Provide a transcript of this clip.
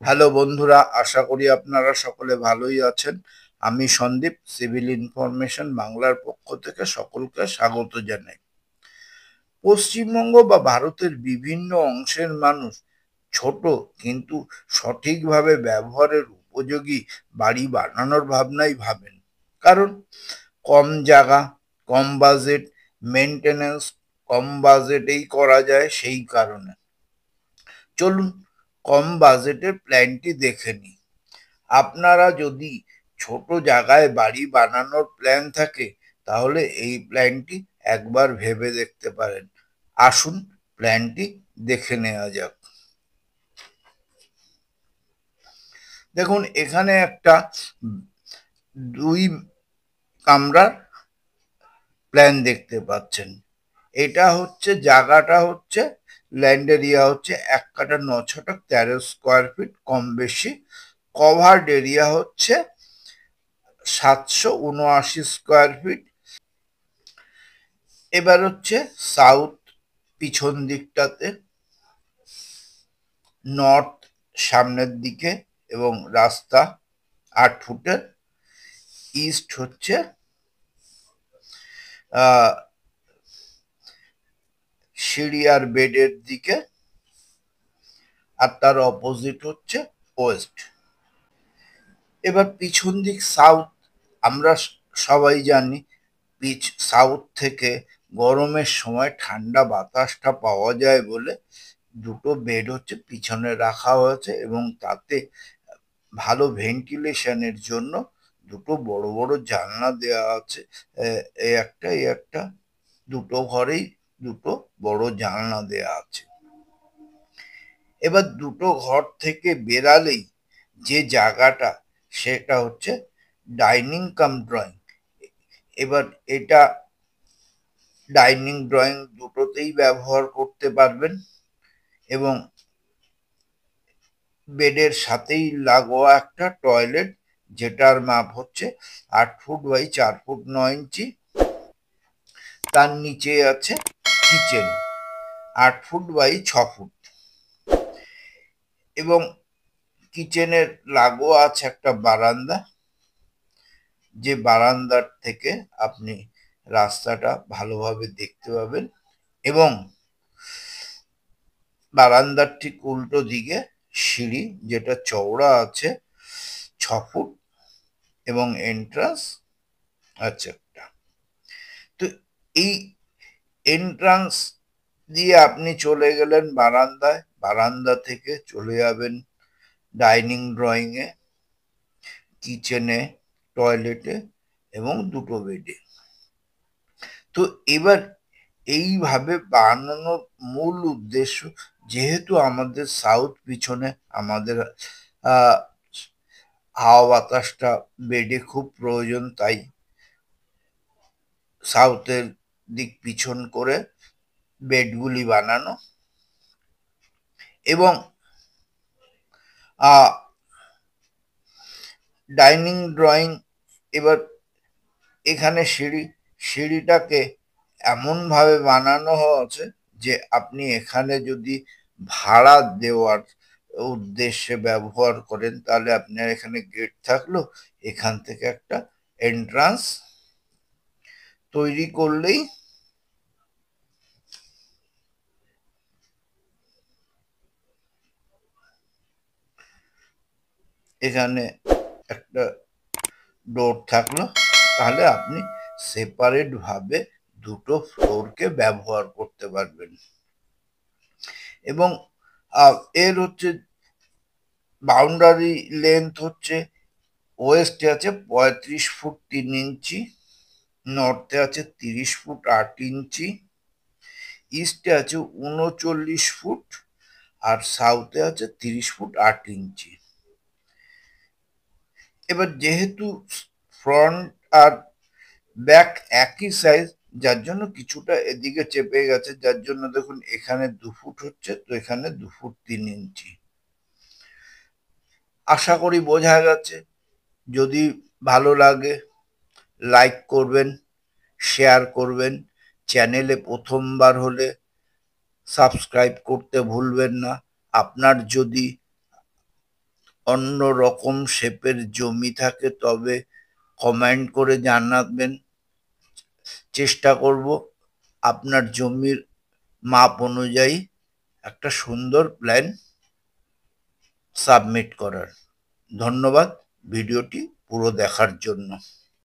Hello বন্ধুরা, আশা করি আপনারা সকলে ভালোই আছেন। আমি সন্দীপ, সিভিল ইনফরমেশন বাংলার পক্ষ থেকে সকলকে স্বাগত জানাই। পশ্চিমবঙ্গ বা ভারতের বিভিন্ন অংশের মানুষ ছোট কিন্তু সঠিকভাবে ব্যবহারের উপযোগী বাড়ি বানানোর ভাবনাই ভাবেন। কারণ কম জায়গা, কম বাজেট, মেনটেনেন্স কম বাজেটেই করা যায়, সেই কারণে চলুন কম বাজেটের প্ল্যানটি দেখে নিই। আপনারা যদি ছোট জায়গায় বাড়ি বানানোর প্ল্যান থাকে, তাহলে এই প্ল্যানটি একবার ভেবে দেখতে পারেন। আসুন প্ল্যানটি দেখে নেওয়া যাক। দেখুন, এখানে একটা 2 কামরার প্ল্যান দেখতে পাচ্ছেন। এটা হচ্ছে জায়গাটা হচ্ছে ল্যান্ড এরিয়া হচ্ছে 1 কাঠা 9 ছটাক 13 স্কোয়ার ফিট কম বেশি। কভার্ড এরিয়া হচ্ছে 779 স্কোয়ার ফিট। এবার হচ্ছে সাউথ পিছন দিকটাতে, নর্থ সামনের দিকে এবং রাস্তা 8 ফুটের, ইস্ট হচ্ছে সিঁড়ি আর বেডের দিকে, আর তার অপোজিট হচ্ছে ওয়েস্ট। এবার পিছন দিক সাউথ, আমরা সবাই জানি সাউথ থেকে গরমের সময় ঠান্ডা বাতাসটা পাওয়া যায় বলে 2টো বেড হচ্ছে পিছনে রাখা হয়েছে, এবং তাতে ভালো ভেন্টিলেশনের জন্য 2টো বড় বড় জানলা দেওয়া আছে। এই একটা, 2টো ঘরেই 2টো বড় জানলা দেওয়া আছে। এবার 2টো ঘর থেকে বেরালেই যে জায়গাটা, সেটা হচ্ছে ডাইনিং কাম ড্রয়িং। এবার এটা ডাইনিং ড্রয়িং দুটোতেই ব্যবহার করতে পারবেন, এবং বেডের সাথেই লাগোয়া একটা টয়লেট, যেটার মাপ হচ্ছে 8 ফুট বাই 4 ফুট 9 ইঞ্চি। তার নিচে আছে কিচেন 8 ফুট বাই 6 ফুট, এবং কিচেনের লাগোয়া আছে একটা বারান্দা, যে বারান্দার থেকে আপনি রাস্তাটা ভালোভাবে দেখতে পাবেন, এবং বারান্দার ঠিক উল্টো দিকে সিঁড়ি, যেটা চওড়া আছে 6 ফুট, এবং এন্ট্রান্স আছে একটা। তো এই এন্ট্রান্স দিয়ে আপনি চলে গেলেন বারান্দায়, বারান্দা থেকে চলে যাবেন ডাইনিং ড্রয়িং এ, কিচেনে, টয়লেটে এবং 2টো বেডে। তো এবার এইভাবে বানানোর মূল উদ্দেশ্য, যেহেতু আমাদের সাউথ পিছনে, আমাদের আহ হাওয়া বাতাসটা বেডে খুব প্রয়োজন, তাই সাউথের দিক পিছন করে বেডগুলি বানানো। এবং ডাইনিং ড্রয়িং, এবার এখানে সিঁড়িটাকে এমন ভাবে বানানো হয়েছে যে আপনি এখানে যদি ভাড়া দেওয়ার উদ্দেশ্যে ব্যবহার করেন, তাহলে আপনার এখানে গেট থাকলো, এখান থেকে একটা এন্ট্রান্স তৈরি করলেই এখানে একটা ডোর থাকলো, তাহলে আপনি সেপারেট ভাবে 2টো ফ্লোরকে ব্যবহার করতে পারবেন। এবং এর হচ্ছে বাউন্ডারি লেন্থ হচ্ছে, ওয়েস্টে আছে 35 ফুট 3 ইঞ্চি, নর্থে আছে 30 ফুট 8 ইঞ্চি, ইস্টে আছে 39 ফুট, আর সাউথে আছে 30 ফুট 8 ইঞ্চি। এবার যেহেতু ফ্রন্ট আর ব্যাক একই সাইজ, যার জন্য কিছুটা এদিকে চেপে গেছে, যার জন্য দেখুন এখানে 2 ফুট হচ্ছে, তো এখানে 2 ফুট 3 ইঞ্চি। আশা করি বোঝা গেছে। যদি ভালো লাগে, লাইক করবেন, শেয়ার করবেন, চ্যানেলে প্রথমবার হলে সাবস্ক্রাইব করতে ভুলবেন না। আপনার যদি অন্য রকম শেপের জমি থাকে তবে কমেন্ট করে জানাবেন। চেষ্টা করব আপনার জমির মাপ অনুযায়ী একটা সুন্দর প্ল্যান সাবমিট করার। ধন্যবাদ ভিডিওটি পুরো দেখার জন্য।